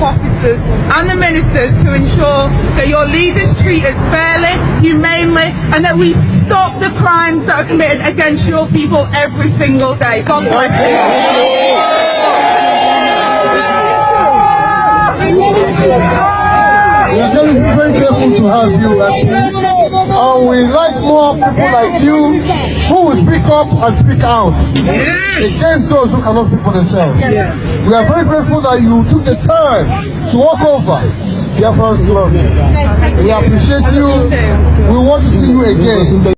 officers and the ministers to ensure that your leaders treat us fairly, humanely, and that we stop the crimes that are committed against your people every single day. God bless you. We are very careful to have you, and we like more people like you who will speak up and speak out against those who cannot speak for themselves. Yes. We are very grateful that you took the time to walk over Biafrans love. We appreciate you. We want to see you again.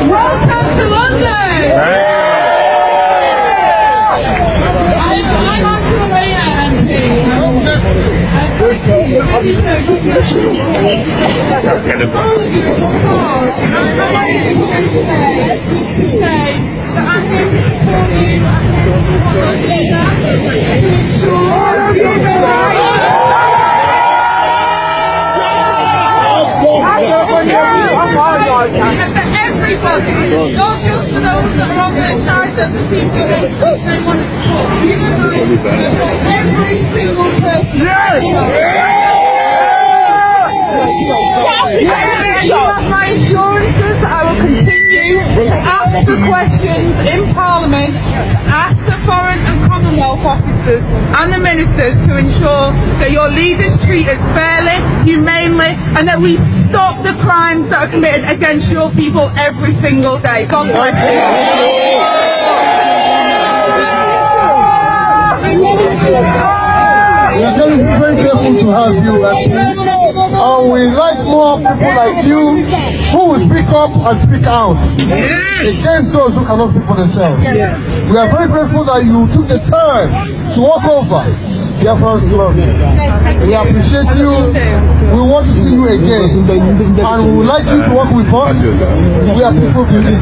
Welcome to London! And for everybody, not just for those that are on their side, that the people that they want to support. Every single person. You have my assurances that I will continue to ask the questions in Parliament, to ask the Foreign and Commonwealth officers and the ministers to ensure that your leaders treat us fairly, humanely, and that we stop the crimes that are committed against your people every single day. God bless you. We are very careful to have you, and we like more people like you who will speak up and speak out against those who cannot speak for themselves. Yes. We are very grateful that you took the time to walk over Biafrans love. We appreciate you. We want to see you again, and we would like you to work with us. We are peaceful people,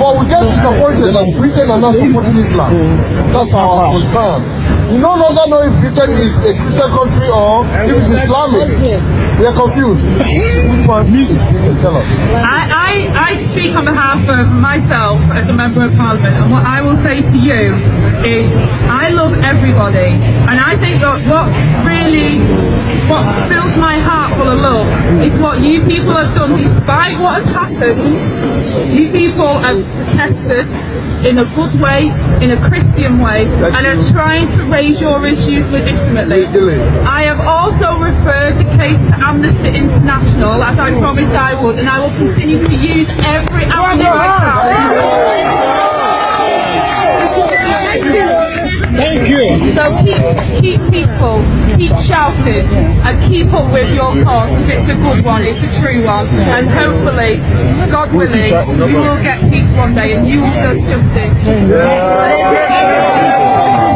but we get disappointed that Britain are not supporting Islam. That's our concern. We no longer know if Britain is a Christian country or if it's Islamic. We are confused. Which one is Britain? Tell us. I speak on behalf of myself as a Member of Parliament, and what I will say to you is I love everybody, and I think that what fills my heart full of love is what you people have done. Despite what has happened, you people have protested in a good way, in a Christian way, and are trying to raise your issues legitimately. I have also referred the case to Amnesty International, as I promised I would, and I will continue to use every avenue I can. Thank you. So keep peaceful, keep shouting, and keep up with your cause, because it's a good one, it's a true one, and hopefully, God willing, you will get peace one day and you will get justice.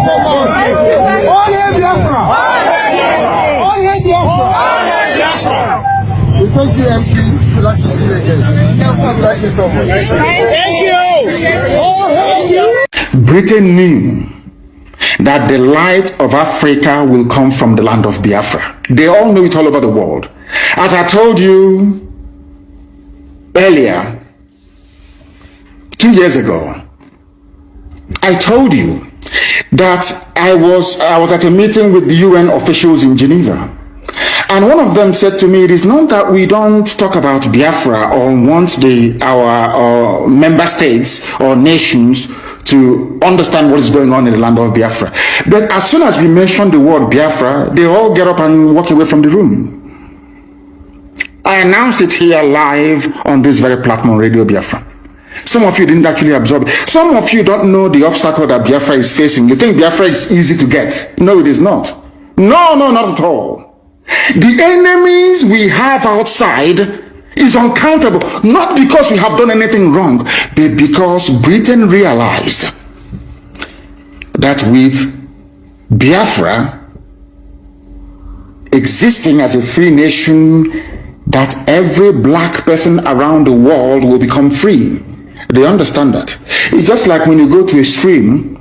All hail Biafra! All hail Biafra! We thank you, MP. We'd like to see you again. No problem. Thank you so much. Thank you! Britain knew that the light of Africa will come from the land of Biafra. They all know it all over the world. As I told you earlier, 2 years ago, I told you that I was at a meeting with the UN officials in Geneva. And one of them said to me, it is not that we don't talk about Biafra or want our member states or nations to understand what is going on in the land of Biafra. But as soon as we mention the word Biafra, they all get up and walk away from the room. I announced it here live on this very platform, Radio Biafra. Some of you didn't actually absorb it. Some of you don't know the obstacle that Biafra is facing. You think Biafra is easy to get. No, it is not. No, not at all. The enemies we have outside is uncountable, not because we have done anything wrong, but because Britain realized that with Biafra existing as a free nation, that every black person around the world will become free. They understand that. It's just like when you go to a stream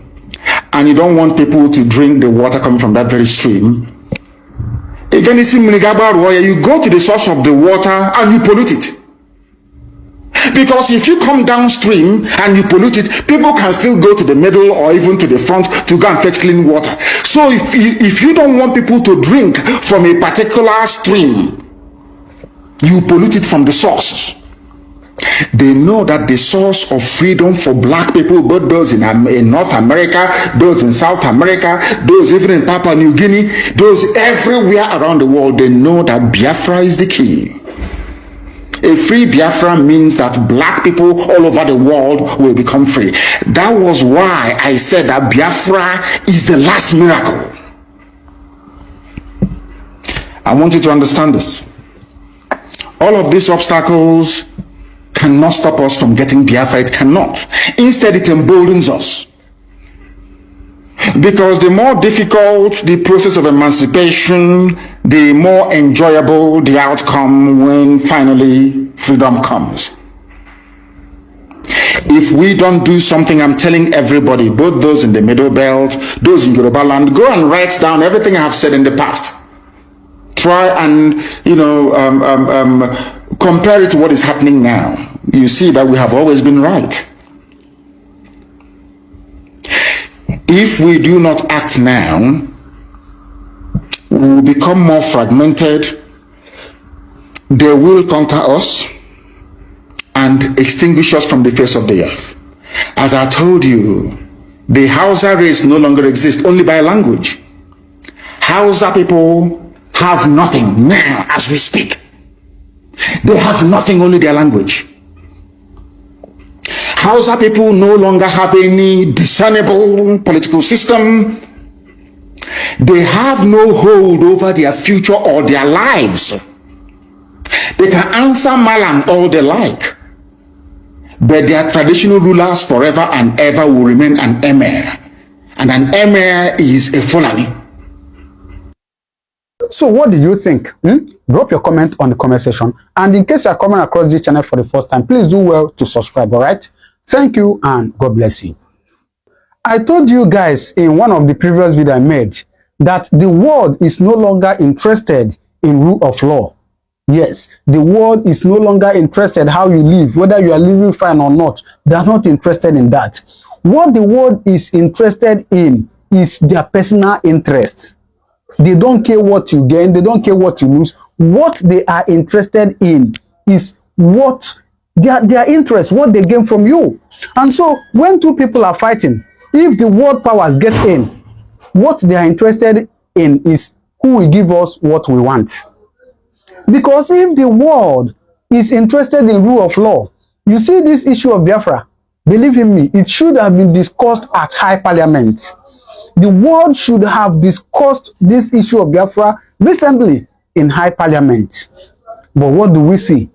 and you don't want people to drink the water coming from that very stream. Again, you go to the source of the water and you pollute it. Because if you come downstream and you pollute it, people can still go to the middle or even to the front to go and fetch clean water. So if you don't want people to drink from a particular stream, you pollute it from the source. They know that the source of freedom for black people, both those in North America, those in South America, those even in Papua New Guinea, those everywhere around the world, they know that Biafra is the key. A free Biafra means that black people all over the world will become free. That was why I said that Biafra is the last miracle. I want you to understand this. All of these obstacles cannot stop us from getting Biafra. It cannot. Instead, it emboldens us. Because the more difficult the process of emancipation, the more enjoyable the outcome when finally freedom comes. If we don't do something, I'm telling everybody, both those in the Middle Belt, those in Yoruba land, go and write down everything I have said in the past. Try and, compare it to what is happening now. You see that we have always been right. If we do not act now, we will become more fragmented. They will conquer us and extinguish us from the face of the earth. As I told you, the Hausa race no longer exists, only by language. Hausa people have nothing now as we speak. They have nothing, only their language. Hausa people no longer have any discernible political system. They have no hold over their future or their lives. They can answer Malam all they like, but their traditional rulers forever and ever will remain an emir. And an emir is a Fulani. So what did you think? Drop your comment on the comment section. And in case you are coming across this channel for the first time, please do well to subscribe, all right? Thank you and God bless you. I told you guys in one of the previous videos I made that the world is no longer interested in rule of law. Yes, the world is no longer interested how you live, whether you are living fine or not. They are not interested in that. What the world is interested in is their personal interests. They don't care what you gain. They don't care what you lose. What they are interested in is what their interest, what they gain from you. And so when two people are fighting, if the world powers get in, what they are interested in is who will give us what we want. Because if the world is interested in rule of law, you see this issue of Biafra, believe in me, it should have been discussed at high parliament. The world should have discussed this issue of Biafra recently in High Parliament. But what do we see?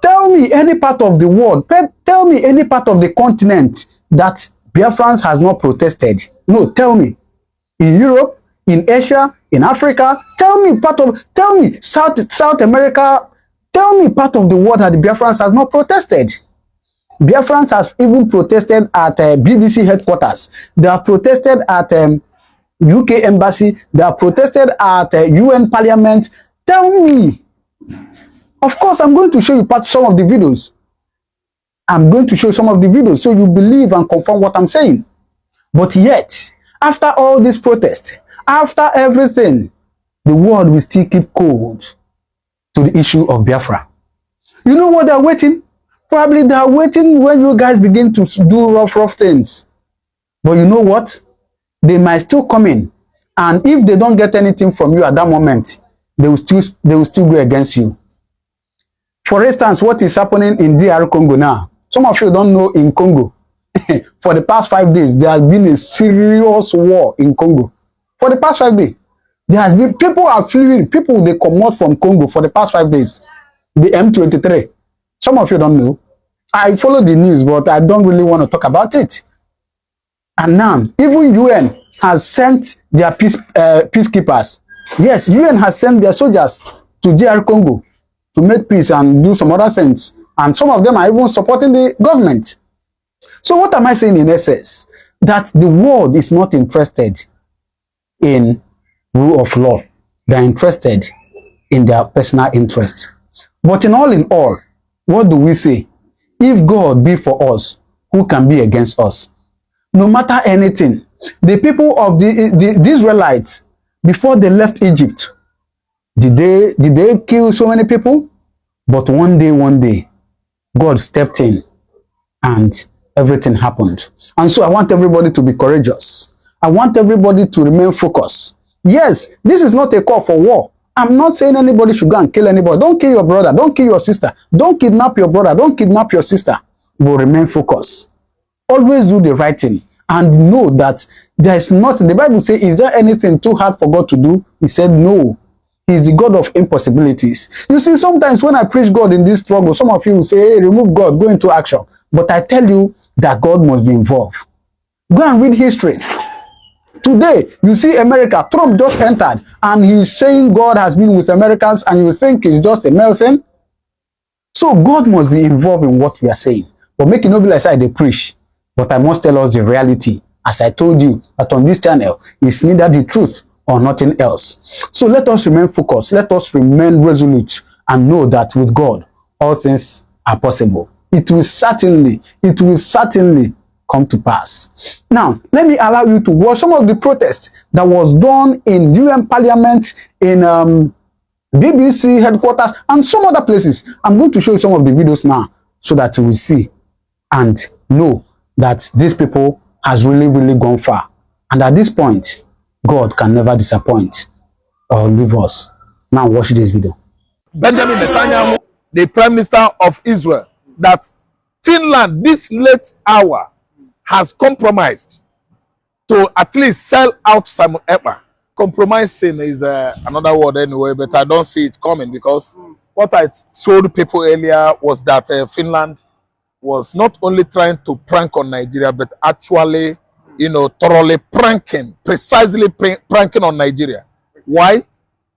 Tell me any part of the world, tell me any part of the continent that Biafrans has not protested. No, tell me. In Europe, in Asia, in Africa, tell me South America, tell me part of the world that the Biafrans has not protested. Biafrans has even protested at BBC headquarters. They have protested at UK embassy. They have protested at UN Parliament. Tell me. Of course, I'm going to show you some of the videos. I'm going to show some of the videos so you believe and confirm what I'm saying. But yet, after all this protest, after everything, the world will still keep cold to the issue of Biafra. You know what they're waiting? Probably they're waiting when you guys begin to do rough things. But you know what? They might still come in. And if they don't get anything from you at that moment, they will still go against you. For instance, what is happening in DR Congo now? Some of you don't know in Congo. For the past 5 days, there has been a serious war in Congo. For the past 5 days, there has been, people are fleeing. People, they come out from Congo for the past 5 days. The M23. Some of you don't know. I follow the news, but I don't really want to talk about it. And now, even UN has sent their peacekeepers. Yes, UN has sent their soldiers to DR Congo to make peace and do some other things. And some of them are even supporting the government. So what am I saying in essence? That the world is not interested in rule of law. They're interested in their personal interest. But in all, what do we say? If God be for us, who can be against us? No matter anything, the people of the Israelites, before they left Egypt, did they kill so many people? But one day, God stepped in and everything happened. And so I want everybody to be courageous. I want everybody to remain focused. Yes, this is not a call for war. I'm not saying anybody should go and kill anybody. Don't kill your brother. Don't kill your sister. Don't kidnap your brother. Don't kidnap your sister. But remain focused. Always do the right thing. And know that there is nothing. The Bible says, is there anything too hard for God to do? He said, no. He is the God of impossibilities. You see, sometimes when I preach God in this struggle, some of you will say, hey, remove God, go into action. But I tell you that God must be involved. Go and read histories. Today, you see America, Trump just entered, and he's saying God has been with Americans, and you think it's just a male thing? So God must be involved in what we are saying. But make it not be like I preach. But I must tell us the reality. As I told you, that on this channel, it's neither the truth or nothing else. So let us remain focused. Let us remain resolute and know that with God, all things are possible. It will certainly come to pass. Now, let me allow you to watch some of the protests that was done in UN Parliament, in BBC headquarters, and some other places. I'm going to show you some of the videos now so that you will see and know that these people has really gone far. And at this point, God can never disappoint or leave us. Now watch this video. Benjamin Netanyahu, the Prime Minister of Israel, that Finland, this late hour, has compromised to at least sell out Simon Ekpa. Compromising is another word anyway, but I don't see it coming because what I told people earlier was that Finland was not only trying to prank on Nigeria, but actually, thoroughly precisely pranking on Nigeria. Why?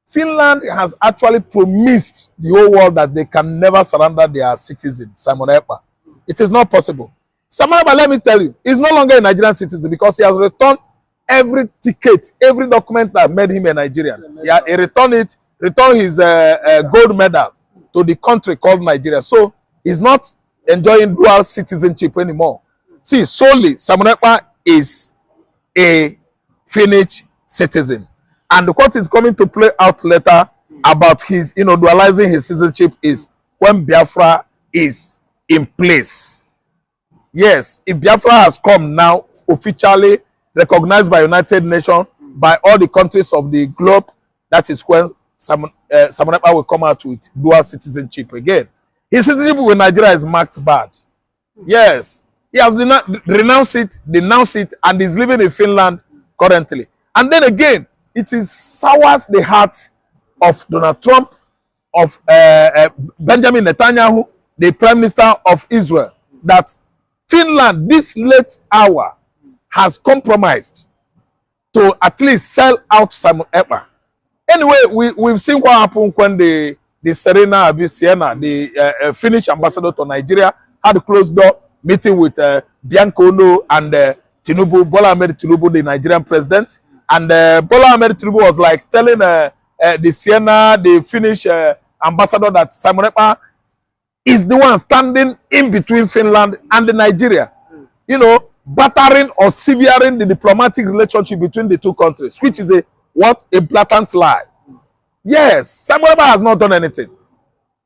Finland has actually promised the whole world that they can never surrender their citizen, Simon Ekpa. It is not possible. Simon Ekpa, let me tell you, is no longer a Nigerian citizen because he has returned every ticket, every document that made him a Nigerian. He returned his gold medal to the country called Nigeria. So he's not enjoying dual citizenship anymore. See, solely Simon Ekpa is a Finnish citizen. And what is coming to play out later about his, dualizing his citizenship is when Biafra is in place. Yes, if Biafra has come now, officially recognized by United Nations, by all the countries of the globe, that is when Simon Ekpa will come out with dual citizenship again. His citizenship with Nigeria is marked bad. Yes, he has denounced it, and is living in Finland currently. And then again, it is sours the heart of Donald Trump, of Benjamin Netanyahu, the Prime Minister of Israel, that Finland, this late hour, has compromised to at least sell out Simon Ekpa. Anyway, we've seen what happened when the Serena Abisiena, the Finnish ambassador to Nigeria, had a closed door meeting with Kanu and Tinubu, Bola Ahmed Tinubu, the Nigerian president. And Bola Ahmed Tinubu was like telling the Siena, the Finnish ambassador, that Simon Ekpa is the one standing in between Finland and Nigeria. You know, battering or severing the diplomatic relationship between the two countries, which is a blatant lie. Yes, Simon Ekpa has not done anything.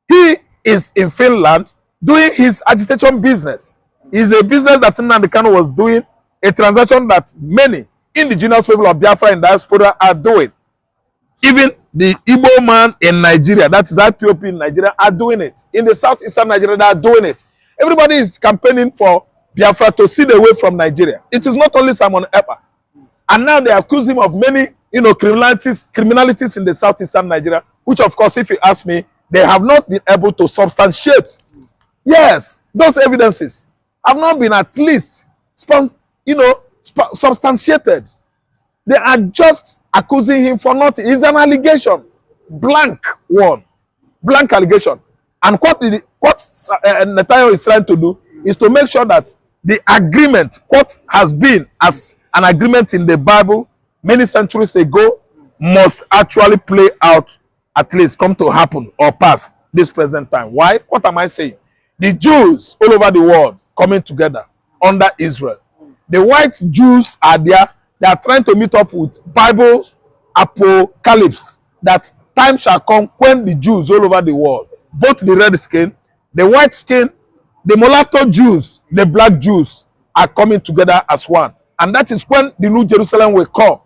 He is in Finland doing his agitation business. It's a business that Kanu was doing, a transaction that many indigenous people of Biafra and diaspora are doing. Even the Igbo man in Nigeria, that is IPOP in Nigeria, are doing it. In the southeastern Nigeria, they are doing it. Everybody is campaigning for Biafra to see the way from Nigeria. It is not only Simon Ekpa. And now they accuse him of many, criminalities in the southeastern Nigeria, which of course, if you ask me, they have not been able to substantiate. Yes, those evidences have not been at least, substantiated. They are just accusing him for nothing. It's an allegation, blank one, blank allegation. And what Netanyahu is trying to do is to make sure that the agreement, what has been as an agreement in the Bible many centuries ago, must actually play out, at least come to happen or pass this present time. Why? What am I saying? The Jews all over the world coming together under Israel. The white Jews are there. They are trying to meet up with Bible's apocalypse, that time shall come when the Jews all over the world, both the red skin, the white skin, the mulatto Jews, the black Jews, are coming together as one. And that is when the New Jerusalem will come.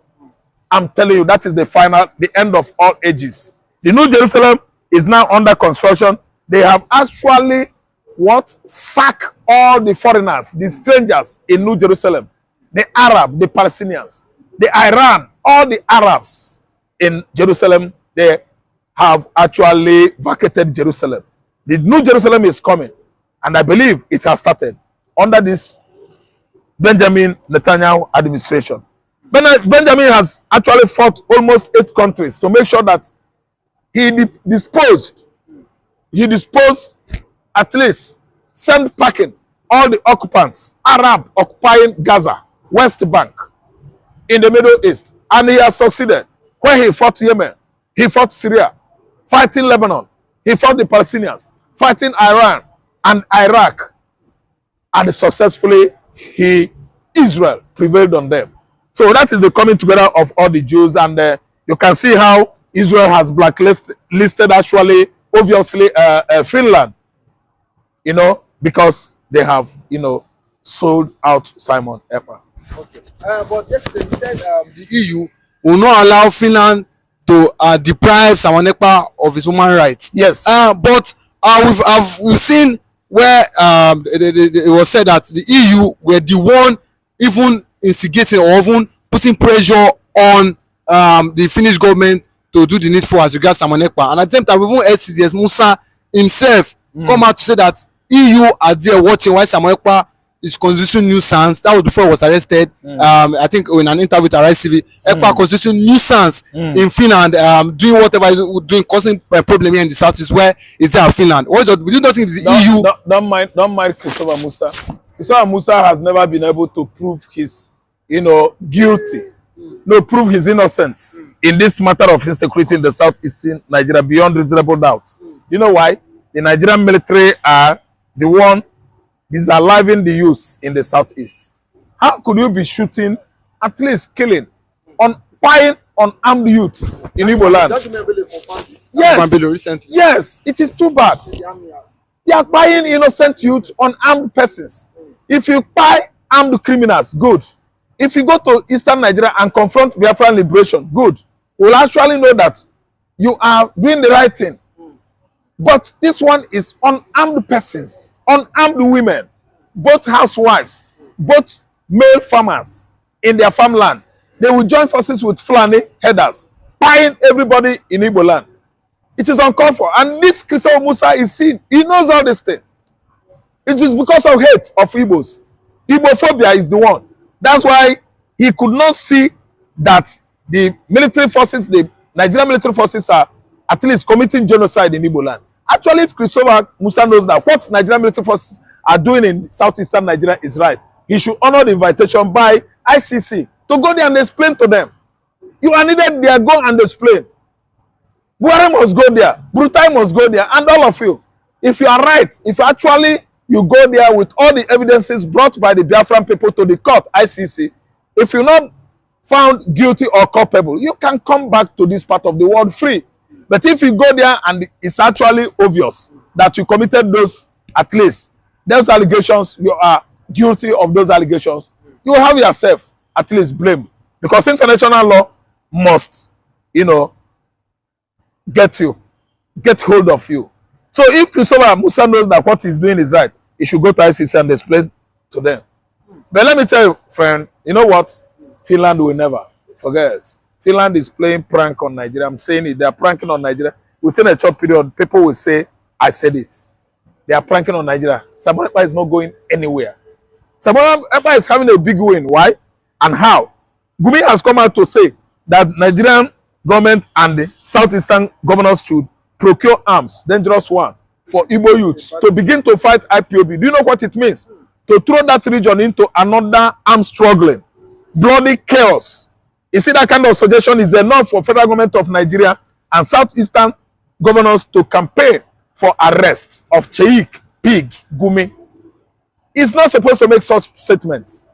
I'm telling you, that is the end of all ages. The New Jerusalem is now under construction. They have actually sacked all the foreigners, the strangers in New Jerusalem. The Arab, the Palestinians, the Iran, all the Arabs in Jerusalem, they have actually vacated Jerusalem. The New Jerusalem is coming, and I believe it has started under this Benjamin Netanyahu administration. Benjamin has actually fought almost 8 countries to make sure that he disposed at least, send packing all the occupants, Arab occupying Gaza, West Bank, in the Middle East. And he has succeeded. When he fought Yemen, he fought Syria, fighting Lebanon, he fought the Palestinians, fighting Iran and Iraq. And successfully, Israel prevailed on them. So that is the coming together of all the Jews. And you can see how Israel has blacklisted actually, obviously, Finland, because they have, sold out Simon Ekpa. Okay. But yesterday he said the EU will not allow Finland to deprive Simon Ekpa of his human rights. Yes. But we've seen where it was said that the EU were the one even instigating or even putting pressure on the Finnish government to do the needful as regards Simon Ekpa. And at the same time, we even heard CDS Musa himself come out to say that EU are there watching why Simon Ekpa is constituting nuisance. That was before he was arrested. I think in an interview with Arise TV, Ekpa constituting nuisance in Finland, doing whatever he's doing, causing a problem here in the southeast where it's there in Finland. We do not think it's the EU. Don't mind Christopher Musa. Christopher Musa has never been able to prove his, guilty. No, prove his innocence in this matter of insecurity in the southeastern Nigeria beyond reasonable doubt. You know why? The Nigerian military are the one disaliving the youth in the southeast. How could you be shooting, at least killing, spying on armed youths in Igbo land? Yes, yes, it is too bad. They are buying innocent youth on armed persons. If you buy armed criminals, good. If you go to eastern Nigeria and confront Biafran liberation, good. We'll actually know that you are doing the right thing. But this one is unarmed persons, unarmed women, both housewives, both male farmers in their farmland. they will join forces with Fulani headers, buying everybody in Igbo land. It is uncalled for. And this Christopher Musa is seen. He knows all this thing. It is because of hate of Igbos. Igbophobia is the one. That's why he could not see that the military forces, the Nigerian military forces, are at least committing genocide in Igbo land. Actually, if Christopher Musa knows that what Nigerian military forces are doing in southeastern Nigeria is right, he should honor the invitation by ICC to go there and explain to them. You are needed there, go and explain. Buhari must go there, Brutai must go there, and all of you. If you are right, if actually you go there with all the evidences brought by the Biafran people to the court, ICC, if you're not found guilty or culpable, you can come back to this part of the world free. But if you go there and it's actually obvious that you committed those, at least, those allegations, you are guilty of those allegations, you will have yourself at least blamed. Because international law must, get hold of you. So if Christopher Musa knows that what he's doing is right, he should go to ICC and explain to them. But let me tell you, friend, you know what? Finland will never forget. Finland is playing prank on Nigeria. I'm saying it. They are pranking on Nigeria. Within a short period, people will say, I said it. They are pranking on Nigeria. Samuel Ekpa is not going anywhere. Samuel Ekpa is having a big win. Why? And how? Gumi has come out to say that Nigerian government and the southeastern governors should procure arms, dangerous one, for Igbo youths to begin to fight IPOB. Do you know what it means? To throw that region into another armed struggling, bloody chaos. You see, that kind of suggestion is enough for federal government of Nigeria and southeastern governors to campaign for arrest of Sheikh Pig Gumi. It's not supposed to make such statements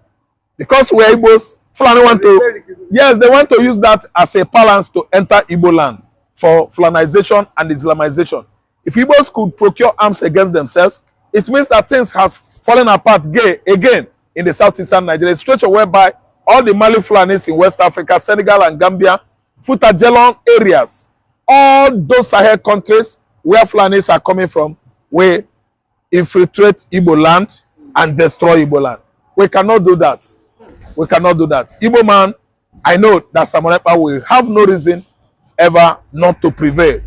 because we're Igbos. Fulani want to, yes, they want to use that as a balance to enter Igbo land for Fulanization and Islamization. If Igbos could procure arms against themselves, it means that things has fallen apart again in the southeastern Nigeria, a situation whereby all the Mali Fulanis in West Africa, Senegal and Gambia, Futa Jelon areas, all those Sahel countries where Fulanis are coming from, we infiltrate Igbo land and destroy Igbo land. We cannot do that. We cannot do that. Igbo man, I know that Samuel Ekpa will have no reason ever not to prevail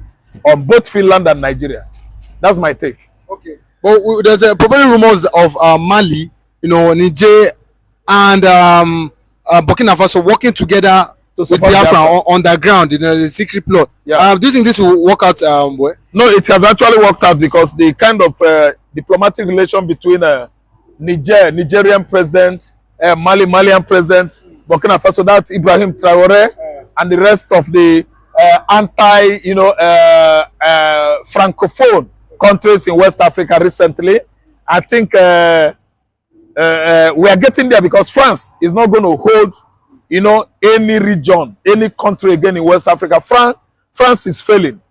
on both Finland and Nigeria. That's my take. Okay. But there's a prevailing rumors of Mali, Niger and Burkina Faso working together with Biafra on the ground, the secret plot. Yeah. Do you think this will work out? No, it has actually worked out because the kind of diplomatic relation between Nigerian president, Malian president, Burkina Faso, that's Ibrahim Traore, and the rest of the francophone countries in West Africa recently. I think we are getting there because France is not going to hold, any region, any country again in West Africa. France is failing,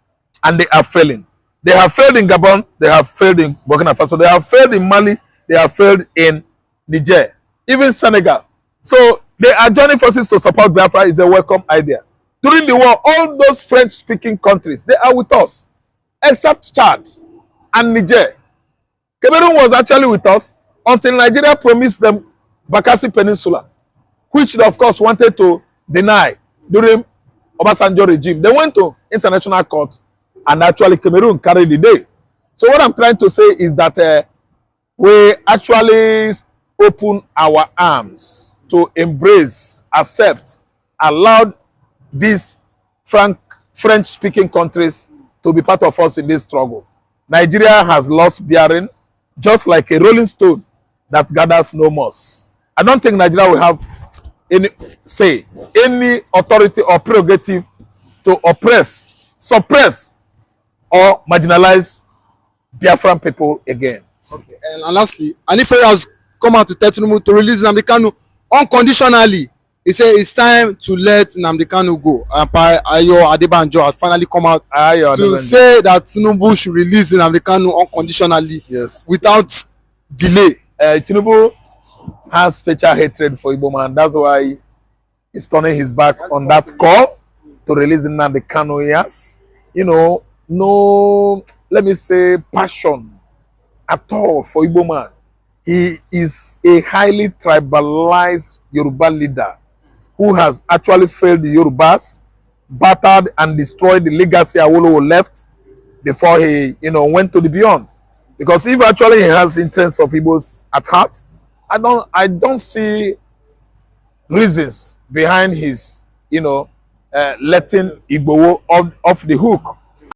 and they are failing. They have failed in Gabon, they have failed in Burkina Faso, they have failed in Mali, they have failed in Niger, even Senegal. So they are joining forces to support Biafra is a welcome idea. During the war, all those French-speaking countries, they are with us, except Chad and Niger. Cameroon was actually with us until Nigeria promised them Bakassi Peninsula, which they, of course, wanted to deny during Obasanjo regime. They went to international court, and actually Cameroon carried the day. So what I'm trying to say is that we actually open our arms to embrace, accept, allow these French-speaking countries to be part of us in this struggle. Nigeria has lost bearing, just like a rolling stone that gathers no moss. I don't think Nigeria will have any say, any authority or prerogative to oppress, suppress, or marginalize Biafran people again. Okay. And lastly, Anifere has come out to tell Tinubu to release Nnamdi Kanu unconditionally. He said it's time to let Nnamdi Kanu go. And Ayo Adebanjo has finally come out to say that Tinubu should release Nnamdi Kanu unconditionally, yes, without delay. Tinubu has special hatred for Igbo man. That's why he's turning his back on that call to release Nnamdi Kanu. Yes, no, let me say, passion at all for Igbo man. He is a highly tribalized Yoruba leader who has actually failed the Yorubas, battered and destroyed the legacy Awolowo left before he, went to the beyond. Because if actually he has interests of Igbos at heart, I don't see reasons behind his, letting Igbo off the hook.